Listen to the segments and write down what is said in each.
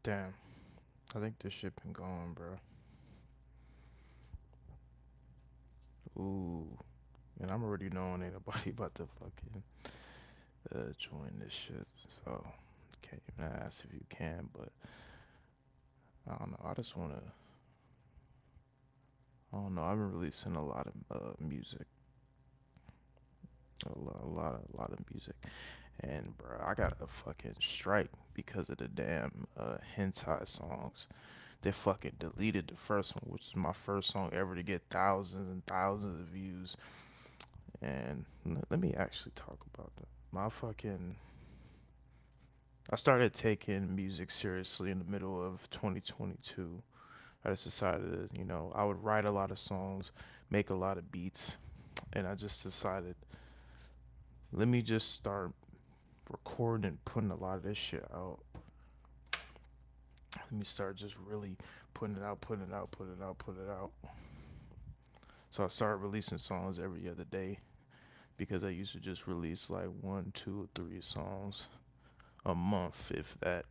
Damn, I think this shit been going, bro. Ooh, and I'm already knowing ain't nobody about to fucking join this shit. So can't even ask if you can, but I don't know. I just wanna. I don't know. I've been releasing a lot of music, a lot of music, and bro, I got a fucking strike because of the damn hentai songs. They fucking deleted the first one, which is my first song ever to get thousands and thousands of views. And let me actually talk about that. My fucking I started taking music seriously in the middle of 2022. I just decided, I would write a lot of songs, make a lot of beats, and I just decided, let me just start recording and putting a lot of this shit out. Let me start just really putting it out, putting it out, putting it out, putting it out. So I started releasing songs every other day because I used to just release like one, two, or three songs a month, if that,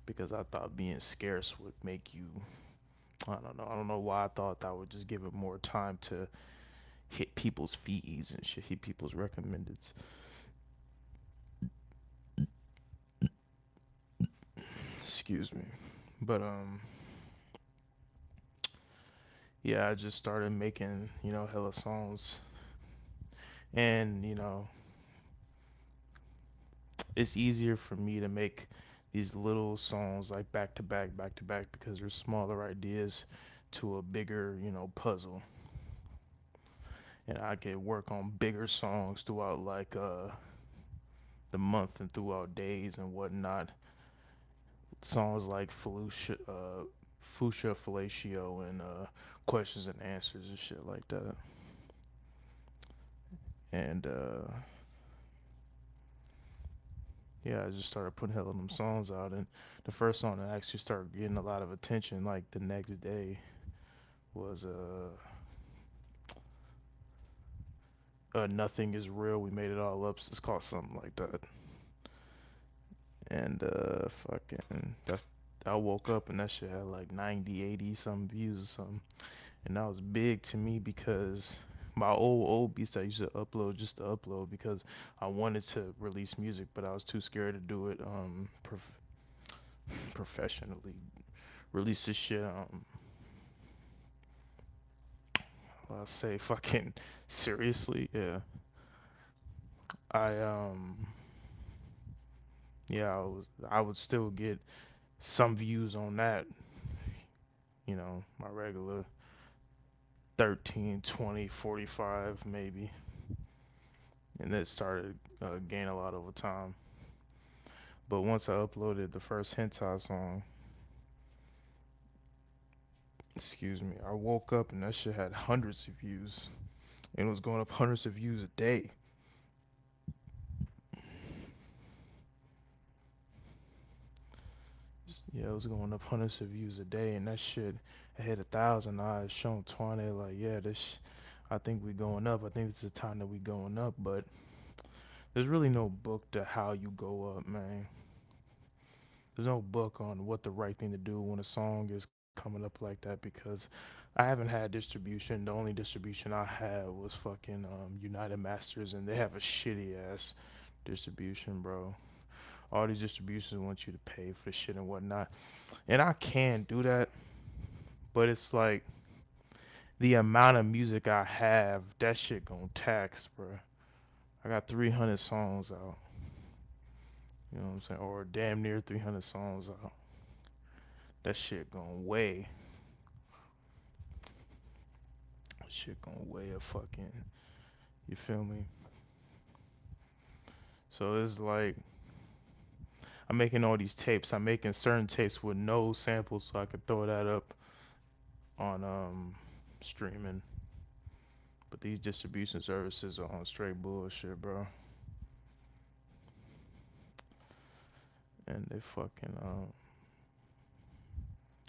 because I thought being scarce would make you, I don't know. I don't know why I thought that would just give it more time to hit people's feeds and shit, hit people's recommendeds. Excuse me. But yeah, I just started making, hella songs. And, it's easier for me to make these little songs like back to back because they're smaller ideas to a bigger, puzzle. And I can work on bigger songs throughout like the month and throughout days and whatnot. Songs like Fuchsia Fellatio and questions and answers and shit like that. And yeah, I just started putting hell on them songs out, and the first song that actually started getting a lot of attention, like the next day, was "Nothing Is Real." We made it all up. It's called something like that. And fucking, that's I woke up and that shit had like 90, 80 some views or something. And that was big to me because my old beats I used to upload just to upload because I wanted to release music, but I was too scared to do it professionally. Release this shit I'll say fucking seriously. Yeah. I yeah, I would still get some views on that, my regular 13, 20, 45 maybe. And it started gaining a lot over time. But once I uploaded the first hentai song, excuse me, I woke up and that shit had hundreds of views. And it was going up hundreds of views a day. Yeah, it was going up hundreds of views a day, and that shit I hit 1,000 eyes shown 20. Like, yeah, I think we going up. I think it's the time that we going up. But there's really no book to how you go up, man. There's no book on what the right thing to do when a song is coming up like that because I haven't had distribution. The only distribution I had was fucking United Masters, and they have a shitty ass distribution, bro. All these distributions want you to pay for the shit and whatnot. And I can do that, but it's like the amount of music I have, that shit gonna tax, bro. I got 300 songs out. You know what I'm saying? Or damn near 300 songs out. That shit gonna weigh. That shit gonna weigh a fucking. You feel me? So it's like I'm making all these tapes. I'm making certain tapes with no samples, so I could throw that up on streaming. But these distribution services are on straight bullshit, bro. And they fucking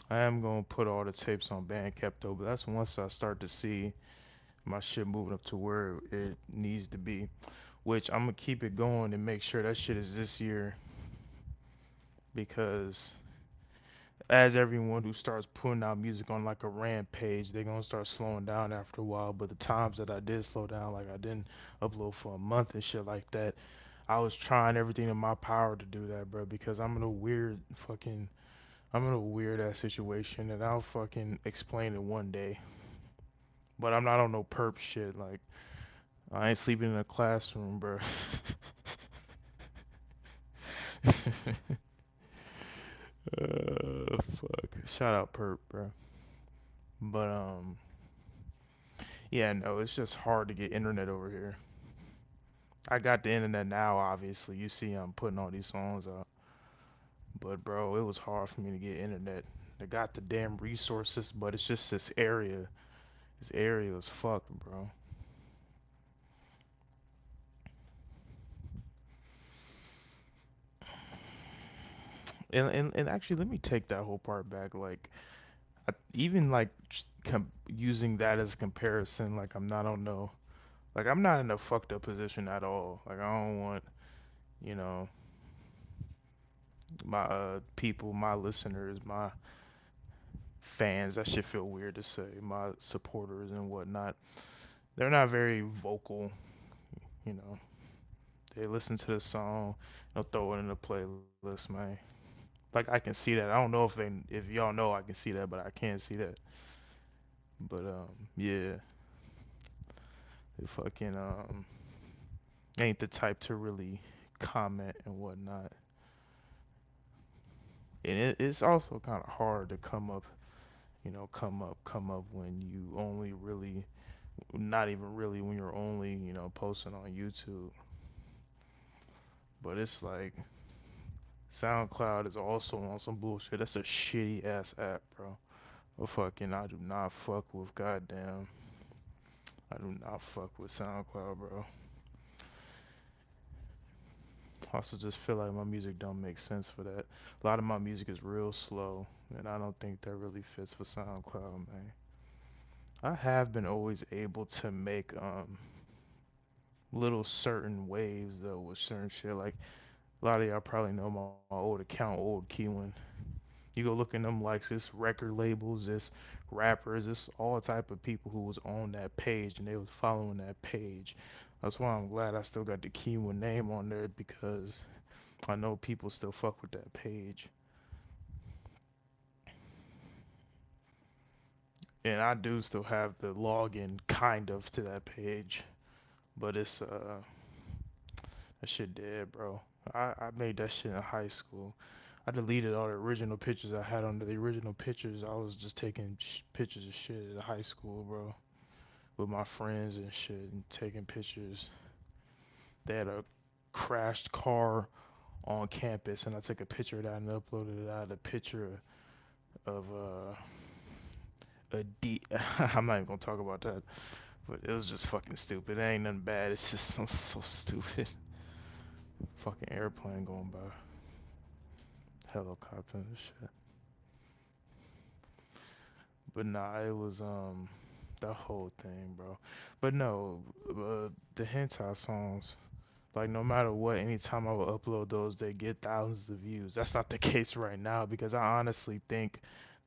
I am gonna put all the tapes on bandcamp though, but that's once I start to see my shit moving up to where it needs to be. Which I'm gonna keep it going and make sure that shit is this year because as everyone who starts putting out music on like a rampage, they're gonna start slowing down after a while. But the times that I did slow down, like I didn't upload for a month and shit like that, I was trying everything in my power to do that, bro, because I'm in a weird ass situation and I'll fucking explain it one day. But I'm not on no perp shit. Like I ain't sleeping in a classroom, bro. Fuck. Shout out perp, bro. But yeah, no, it's just hard to get internet over here. I got the internet now, obviously. You see, I'm putting all these songs out. But bro, it was hard for me to get internet. They got the damn resources, but it's just this area. This area is fucked, bro. And actually, let me take that whole part back. Like, even like using that as a comparison, like I'm not on no, like I'm not in a fucked up position at all. Like I don't want, you know, my people, my listeners, my fans. That shit feel weird to say. My supporters and whatnot. They're not very vocal. You know, they listen to the song, they'll throw it in the playlist, man. Like I can see that. I don't know if y'all know I can see that, but I can't see that. But yeah, it fucking ain't the type to really comment and whatnot. And it's also kind of hard to come up when you only really, not even really when you're only, posting on YouTube. But it's like SoundCloud is also on some bullshit. That's a shitty ass app, bro. Well, fucking, I do not fuck with goddamn. I do not fuck with SoundCloud, bro. I also just feel like my music don't make sense for that. A lot of my music is real slow, and I don't think that really fits for SoundCloud, man. I have been always able to make little certain waves though with certain shit. Like a lot of y'all probably know my old account, old Keewind. You go look in them likes, it's record labels, it's rappers, it's all type of people who was on that page and they was following that page. That's why I'm glad I still got the Keewind name on there because I know people still fuck with that page. And I do still have the login kind of to that page, but it's that shit dead, bro. I made that shit in high school. I deleted all the original pictures I had under the original pictures. I was just taking pictures of shit in high school, bro, with my friends and shit, and taking pictures. They had a crashed car on campus, and I took a picture of that and uploaded it. I had a picture of a D. I'm not even gonna talk about that, but it was just fucking stupid. It ain't nothing bad. It's just so stupid. Fucking airplane going by, helicopter and shit. But nah, it was the whole thing, bro. But no, the hentai songs, like no matter what, anytime I would upload those, they get thousands of views. That's not the case right now because I honestly think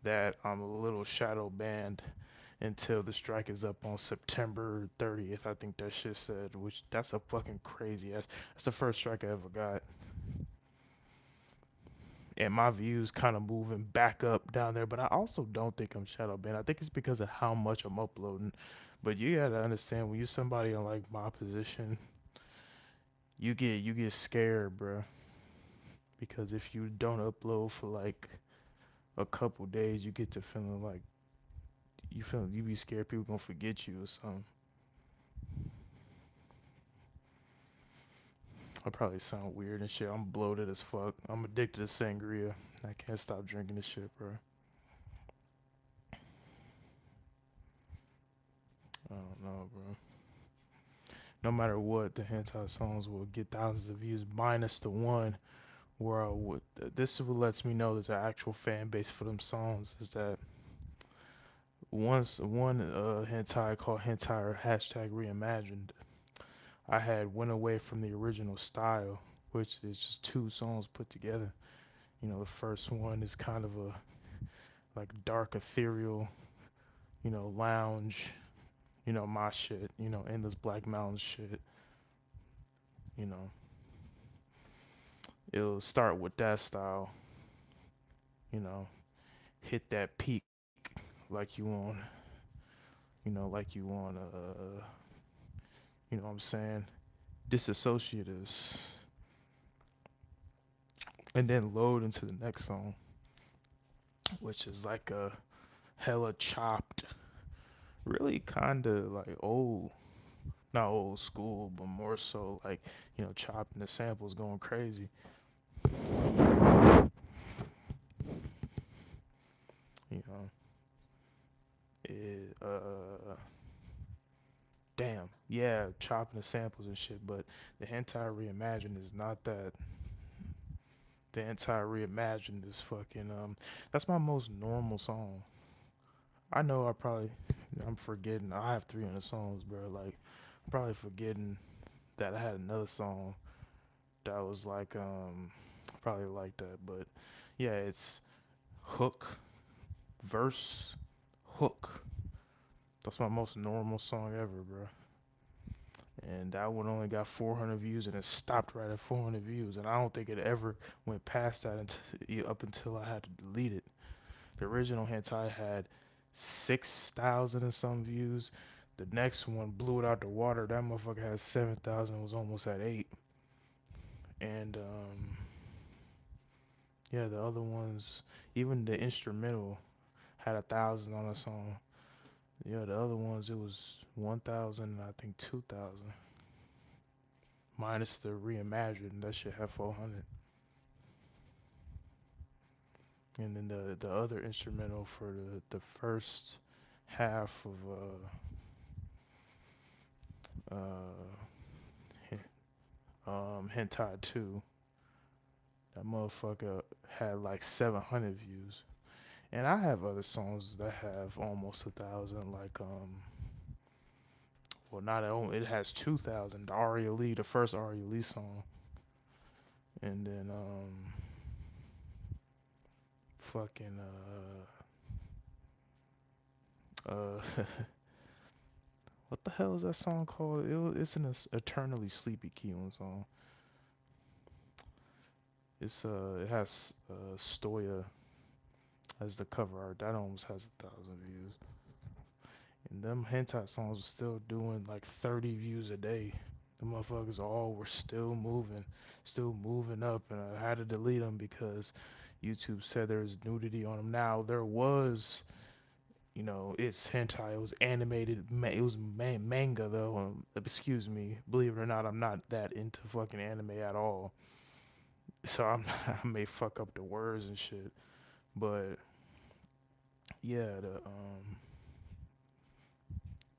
that I'm a little shadow banned until the strike is up on September 30th. I think that shit said, which that's a fucking crazy ass. That's the first strike I ever got. And my views kind of moving back up down there. But I also don't think I'm shadow banned. I think it's because of how much I'm uploading. But you gotta understand when you're somebody in like my position, you get scared, bro. Because if you don't upload for like a couple days, you get to feeling like you be scared people gonna forget you or something. I probably sound weird and shit. I'm bloated as fuck. I'm addicted to sangria. I can't stop drinking this shit, bro. I don't know, bro. No matter what, the hentai songs will get thousands of views, minus the one where I would. This is what lets me know there's an actual fan base for them songs. Is that once one hentai called hentai or hashtag reimagined, I had went away from the original style, which is just two songs put together. The first one is kind of a like dark ethereal, lounge, my shit, endless Black Mountain shit, you know. It'll start with that style, you know, hit that peak like you want, like you want, what I'm saying, disassociatives, and then load into the next song, which is like a hella chopped, really kind of like old, not old school, but more so like, chopping the samples going crazy, you know. It, damn, yeah, chopping the samples and shit, but the hentai reimagined is not that. The entire reimagined is fucking that's my most normal song. I know I'm forgetting. I have 300 songs, bro. Like I'm probably forgetting that I had another song that was like probably like that, but yeah, it's hook, verse, hook. That's my most normal song ever, bro. And that one only got 400 views and it stopped right at 400 views, and I don't think it ever went past that until up until I had to delete it. The original hentai had 6,000 and some views. The next one blew it out the water. That motherfucker had 7,000. Was almost at 8. And yeah, the other ones, even the instrumental had 1,000 on a song. Yeah, the other ones it was 1,000 and I think 2,000. Minus the reimagined, that shit had 400. And then the other instrumental for the first half of hentai 2, that motherfucker had like 700 views. And I have other songs that have almost 1,000, like well, not only it has 2,000. Aria Lee, the first Aria Lee song, and then fucking what the hell is that song called? It's an eternally sleepy Keewind song. It has Stoya as the cover art. That almost has 1,000 views. And them hentai songs were still doing like 30 views a day. The motherfuckers all were still moving up, and I had to delete them because YouTube said there's nudity on them. Now there was, it's hentai. It was animated. It was manga though. Excuse me. Believe it or not, I'm not that into fucking anime at all. So I may fuck up the words and shit. But yeah,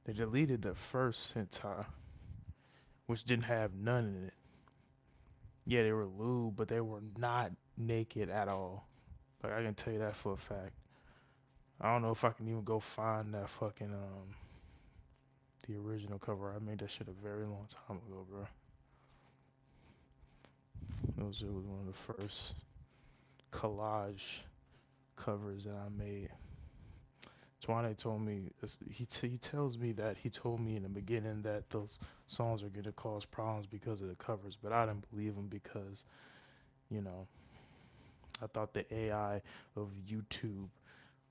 they deleted the first hentai, which didn't have none in it. Yeah, they were lewd, but they were not naked at all. Like I can tell you that for a fact. I don't know if I can even go find that fucking the original cover. I made that shit a very long time ago, bro. It was one of the first collage covers that I made. Twane told me he tells me that he told me in the beginning that those songs are gonna cause problems because of the covers, but I didn't believe him because you know I thought the AI of YouTube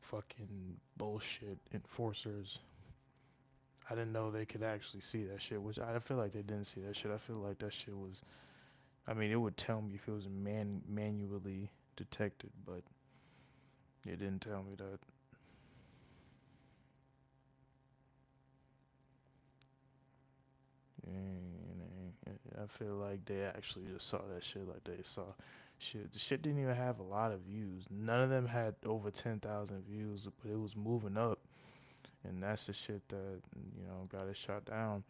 fucking bullshit enforcers. I didn't know they could actually see that shit, which I feel like they didn't see that shit. I feel like that shit was. I mean, it would tell me if it was manually detected, but it didn't tell me that. And I feel like they actually just saw that shit like they saw shit. The shit didn't even have a lot of views. None of them had over 10,000 views, but it was moving up. And that's the shit that, got it shot down.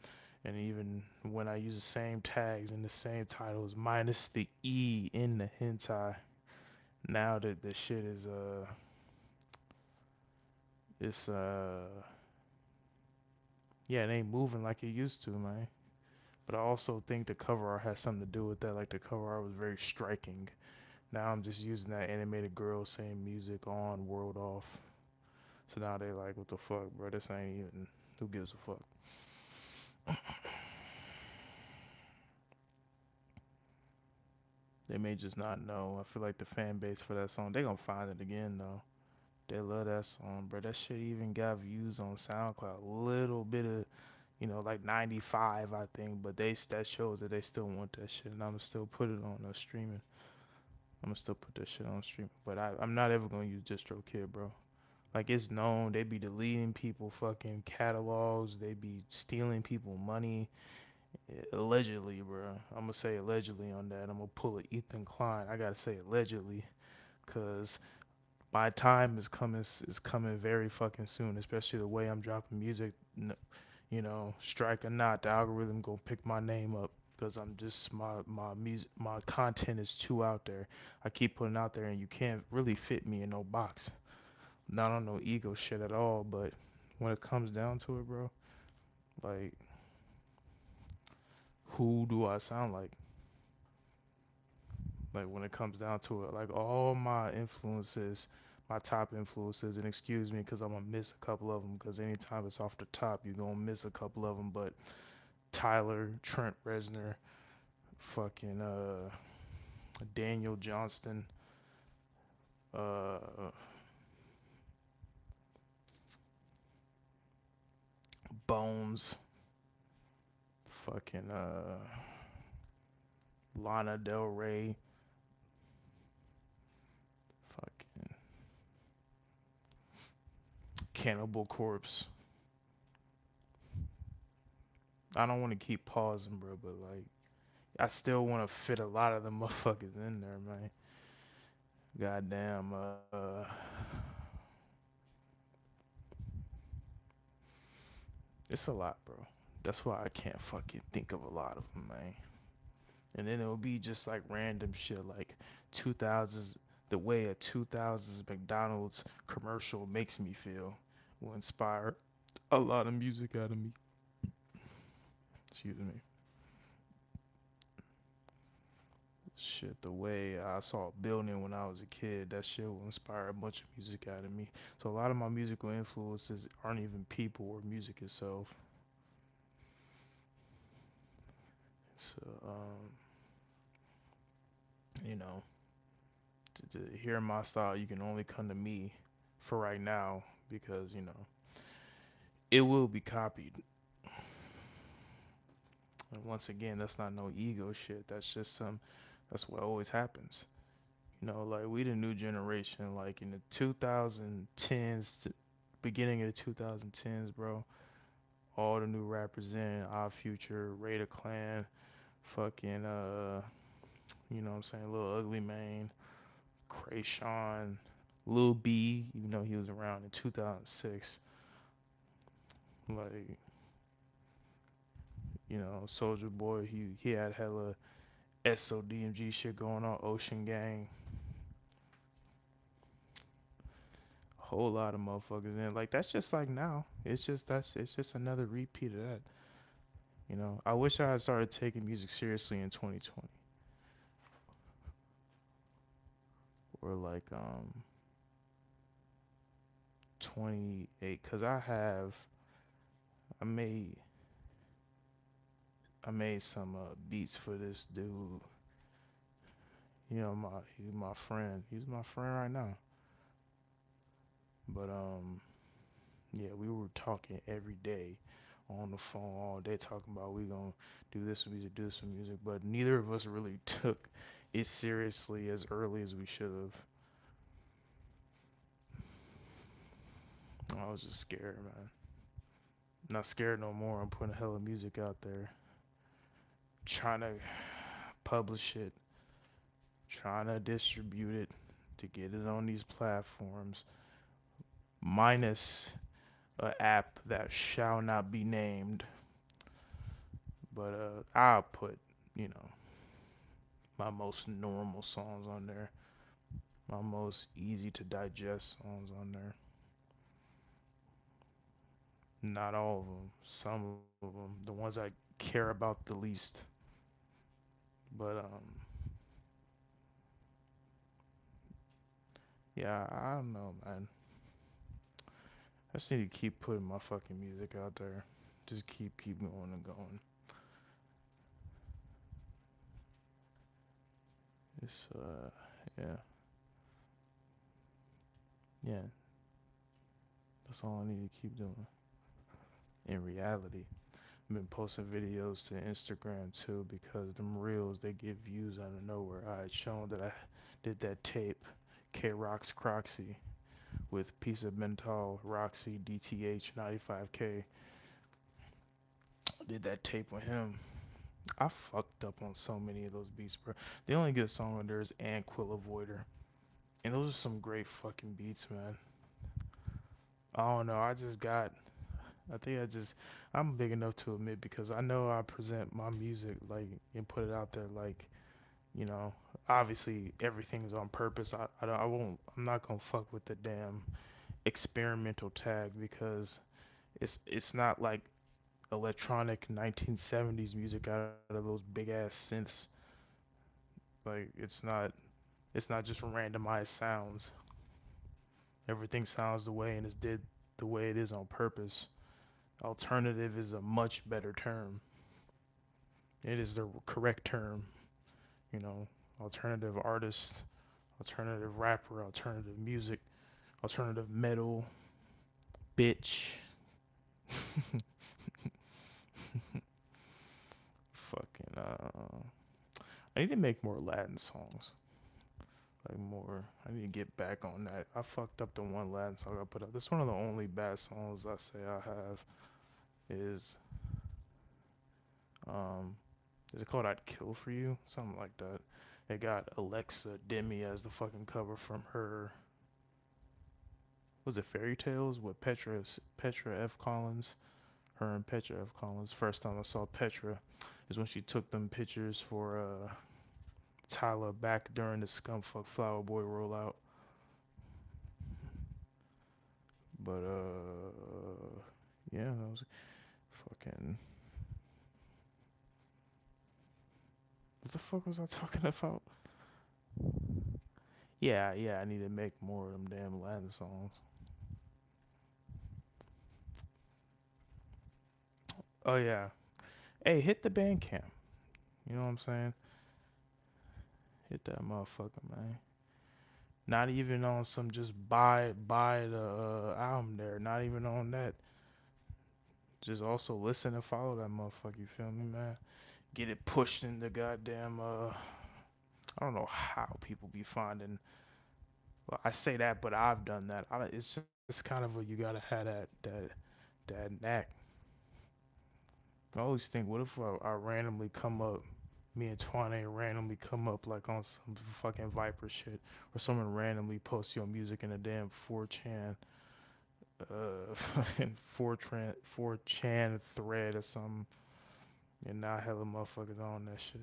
And even when I use the same tags and the same titles minus the E in the hentai, now that the shit is, it's, yeah, it ain't moving like it used to, man. But I also think the cover art has something to do with that. Like the cover art was very striking. Now I'm just using that animated girl saying music on, world off. So now they like, what the fuck, bro? This ain't even. Who gives a fuck? They may just not know. I feel like the fan base for that song, they gonna find it again though. They love that song, bro. That shit even got views on SoundCloud. Little bit of, like 95, I think. But that shows that they still want that shit, and I'ma still put it on streaming. I'ma still put that shit on streaming. But I'm not ever gonna use DistroKid, bro. Like it's known they be deleting people fucking catalogs. They be stealing people money. Allegedly, bro. I'm gonna say allegedly on that. I'm gonna pull a Ethan Klein. I gotta say allegedly, cause my time is coming very fucking soon. Especially the way I'm dropping music. Strike or not, the algorithm gonna pick my name up. Cause I'm just my music, my content is too out there. I keep putting out there, and you can't really fit me in no box. Not on no ego shit at all, but when it comes down to it, bro, like who do I sound like? Like when it comes down to it, like all my influences, my top influences, and excuse me, cause I'm gonna miss a couple of them, cause anytime it's off the top, you're gonna miss a couple of them. But Tyler, Trent Reznor, fucking Daniel Johnston, uh, Bones, fucking Lana Del Rey, fucking Cannibal Corpse. I don't want to keep pausing, bro, but like I still want to fit a lot of the motherfuckers in there, man. Goddamn, it's a lot, bro. That's why I can't fucking think of a lot of them, man. And then it'll be just like random shit, like 2000s, the way a 2000s McDonald's commercial makes me feel will inspire a lot of music out of me. Excuse me. Shit, the way I saw a building when I was a kid, that shit will inspire a bunch of music out of me. So a lot of my musical influences aren't even people or music itself. So, you know, to hear my style, you can only come to me for right now because, it will be copied. And once again, that's not no ego shit. That's what always happens. Like we the new generation, like in the 2010s, beginning of the 2010s, bro. All the new rappers in Our Future, Raider Clan, fucking what I'm saying, Lil Ugly Mane, Krayshawn, Lil B, even though he was around in 2006, like Soldier Boy, he had hella SODMG shit going on, Ocean Gang, a whole lot of motherfuckers in. Like that's just like now. It's just another repeat of that. I wish I had started taking music seriously in 2020 or like 28, cause I made I made some beats for this dude. He's my friend. He's my friend right now. But yeah, we were talking every day on the phone all day talking about we gonna do this music, do some music, but neither of us really took it seriously as early as we should have. I was just scared, man. Not scared no more. I'm putting hella music out there, trying to publish it, trying to distribute it, to get it on these platforms, minus a app that shall not be named. But I'll put, you know, my most normal songs on there, my most easy to digest songs on there. Not all of them, some of them, the ones I care about the least. But Yeah, I don't know, man. I just need to keep putting my fucking music out there. Just keep going and going. It's yeah, yeah. That's all I need to keep doing. In reality, I've been posting videos to Instagram too because them reels they get views out of nowhere. I had shown that I did that tape, K Rock's Croxy with Piece of Mental, Roxy, DTH, 95K. Did that tape with him. I fucked up on so many of those beats, bro. The only good song on there is Anquil Avoider. And those are some great fucking beats, man. I don't know. I think I'm big enough to admit because I know I present my music like and put it out there like, you know, obviously everything's on purpose. I won't, I'm not gonna fuck with the damn experimental tag because it's not like electronic 1970s music out of those big ass synths. Like it's not just randomized sounds. Everything sounds the way and is did the way it is on purpose. Alternative is a much better term. It is the correct term, you know. Alternative artist, alternative rapper, alternative music, alternative metal, bitch. Fucking I need to make more Latin songs. Like more. I need to get back on that. I fucked up the one Latin song I put out. This one of the only bad songs I say I have is um is it called I'd Kill for You? Something like that. It got Alexa Demi as the fucking cover from her was it Fairy Tales with Petra F. Collins? Her and Petra F. Collins. First time I saw Petra is when she took them pictures for Tyler back during the Scumfuck Flower Boy rollout. But yeah, that was fucking. What the fuck was I talking about? Yeah, I need to make more of them damn Latin songs. Oh yeah. Hey, hit the bandcamp. You know what I'm saying? Hit that motherfucker, man. Not even on some just buy the album there. Not even on that. Just also listen and follow that motherfucker. You feel me, man? Get it pushed in the goddamn. I don't know how people be finding. Well, I say that, but I've done that. It's just kind of a you gotta have that knack. I always think, what if I randomly come up, me and Twane randomly come up like on some fucking Viper shit, or someone randomly posts your music in a damn 4chan, fucking 4chan thread or something, and now hella motherfuckers on that shit.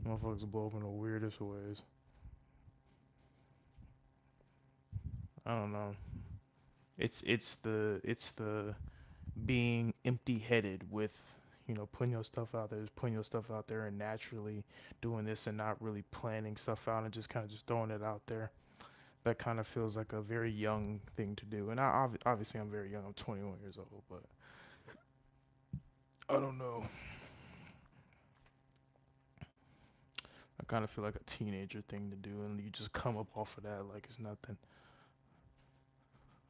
Motherfuckers blow up in the weirdest ways. I don't know. It's the being empty-headed with putting your stuff out there, just putting your stuff out there and naturally doing this and not really planning stuff out and just kind of just throwing it out there. That kind of feels like a very young thing to do. And obviously I'm very young. I'm 21 years old, but I don't know. I kind of feel like a teenager thing to do, and you just come up off of that like it's nothing.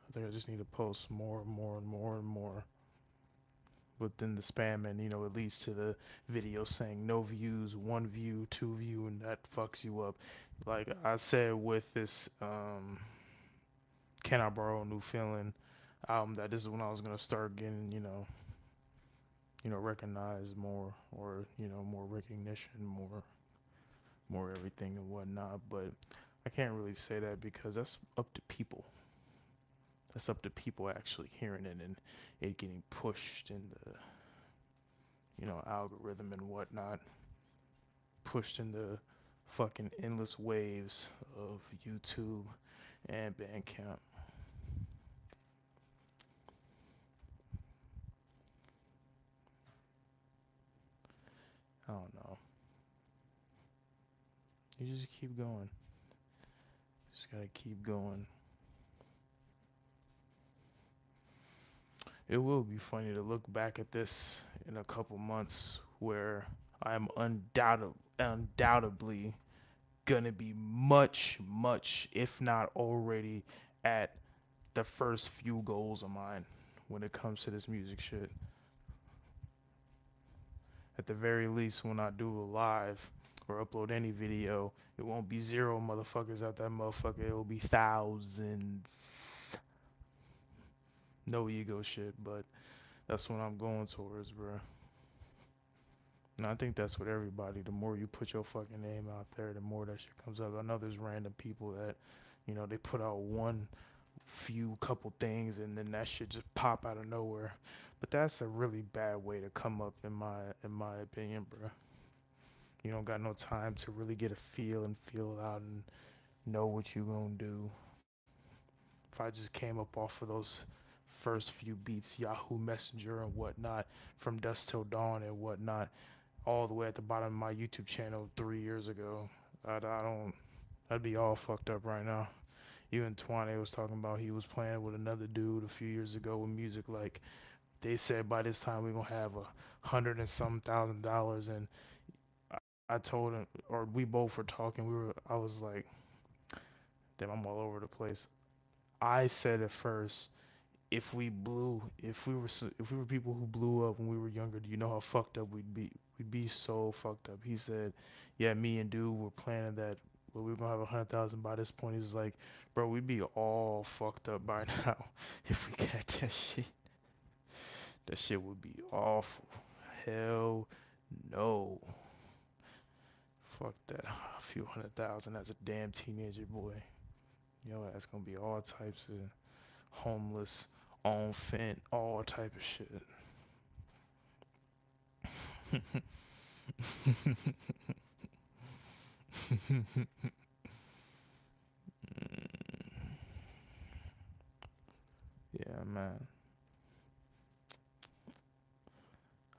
I think I just need to post more and more and more and more. But then the spam and it leads to the video saying no views, one view, two view, and that fucks you up. Like I said with this Can I Borrow a New Feeling album, that this is when I was gonna start getting recognized more, or more recognition, more everything and whatnot. But I can't really say that because that's up to people. That's up to people actually hearing it and it getting pushed in the algorithm and whatnot, pushed in the fucking endless waves of YouTube and Bandcamp. I don't know. You just keep going. Just gotta keep going. It will be funny to look back at this in a couple months where I'm undoubtedly gonna be much, much, if not already at the first few goals of mine when it comes to this music shit. At the very least, when I do a live or upload any video, it won't be zero motherfuckers at that motherfucker. It will be thousands. No ego shit, but that's what I'm going towards, bro. And I think that's what everybody, the more you put your fucking name out there, the more that shit comes up. I know there's random people that, they put out one few couple things and then that shit just pop out of nowhere. But that's a really bad way to come up in my opinion, bro. You don't got no time to really get a feel and feel it out and know what you gonna do. If I just came up off of those first few beats, Yahoo Messenger and whatnot, from dusk till dawn and whatnot, all the way at the bottom of my YouTube channel 3 years ago, I don't. I'd be all fucked up right now. Even Twane was talking about he was playing with another dude a few years ago with music. Like they said, by this time we're gonna have $100 and some thousand dollars, and I told him, or we both were talking. I was like, damn, I'm all over the place. I said at first, if we were people who blew up when we were younger, do you know how fucked up we'd be? We'd be so fucked up. He said, yeah, me and dude were planning that. Well, we were gonna have 100,000 by this point. He's like, bro, we'd be all fucked up by now if we got that shit. That shit would be awful. Hell no. Fuck that. A few 100,000 as a damn teenager boy. Yo, that's gonna be all types of homeless, on fent, all type of shit. Yeah, man.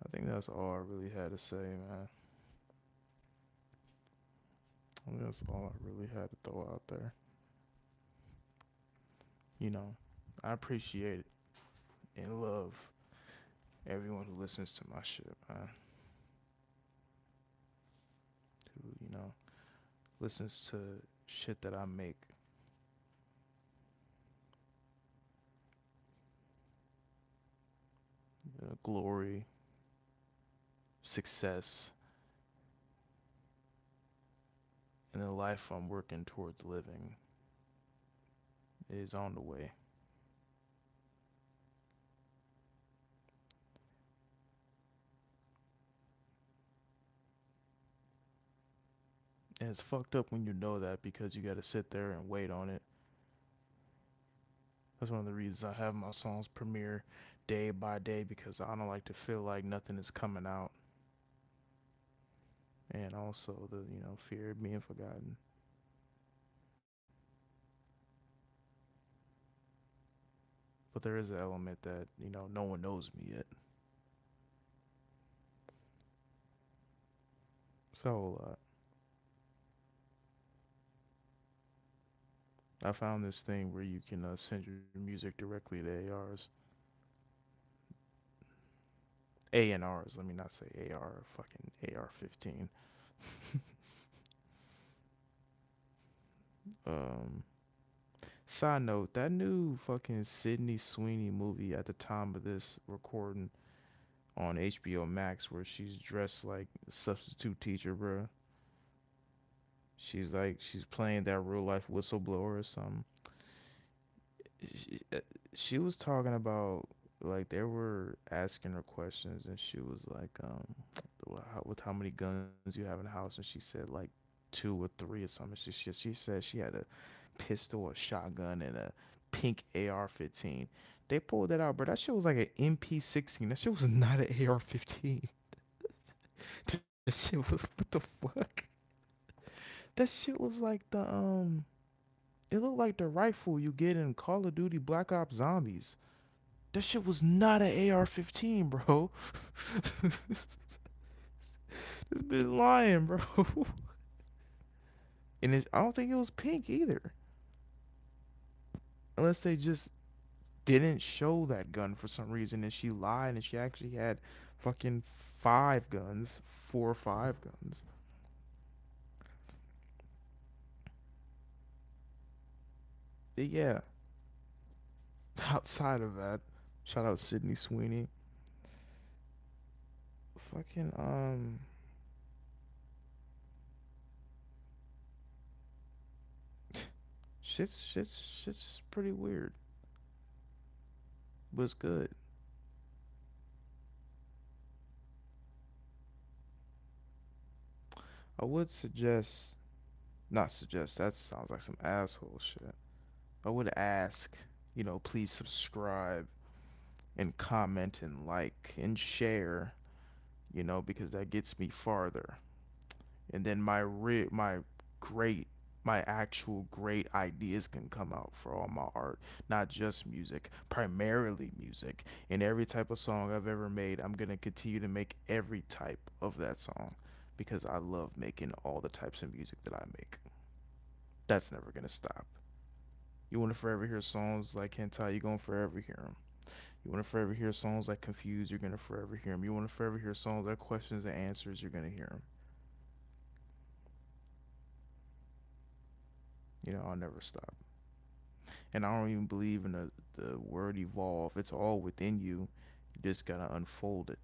I think that's all I really had to say, man. I think that's all I really had to throw out there. You know, I appreciate it and love everyone who listens to my shit, man. Who, listens to shit that I make. Glory, success, and the life I'm working towards living is on the way. And it's fucked up when you know that because you gotta sit there and wait on it. That's one of the reasons I have my songs premiere day by day because I don't like to feel like nothing is coming out. And also the, fear of being forgotten. But there is an element that, no one knows me yet. So I found this thing where you can send your music directly to ARs. A&Rs, let me not say AR, fucking AR-15. Um, Side note, that new fucking Sydney Sweeney movie at the time of this recording on HBO Max where she's dressed like a substitute teacher, bro. She's playing that real life whistleblower or something. She, uh, she was talking about like they were asking her questions and she was like, with how many guns you have in the house, and she said like 2 or 3 or something. She said she had a pistol, a shotgun, and a pink AR-15. They pulled that out, bro. That shit was like an MP-16. That shit was not an AR-15. That shit was what the fuck? That shit was like it looked like the rifle you get in Call of Duty Black Ops Zombies. That shit was not an AR-15, bro. This bitch lying, bro. And I don't think it was pink either. Unless they just didn't show that gun for some reason and she lied and she actually had fucking 5 guns, 4 or 5 guns. Yeah, outside of that, shout out Sydney Sweeney. Fucking shit's pretty weird, but it's good. I would suggest, not suggest, that sounds like some asshole shit. I would ask, please subscribe and comment and like and share, because that gets me farther. And then my great my actual great ideas can come out for all my art, not just music, primarily music. And every type of song I've ever made, I'm gonna continue to make every type of that song because I love making all the types of music that I make. That's never gonna stop. You want to forever hear songs like Hentai, you're gonna forever hear them. You want to forever hear songs like Confused, you're gonna forever hear them. You want to forever hear songs like Questions and Answers, you're gonna hear them. I'll never stop. And I don't even believe in the word evolve. It's all within you. You just gotta unfold it.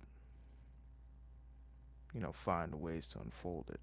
Find ways to unfold it.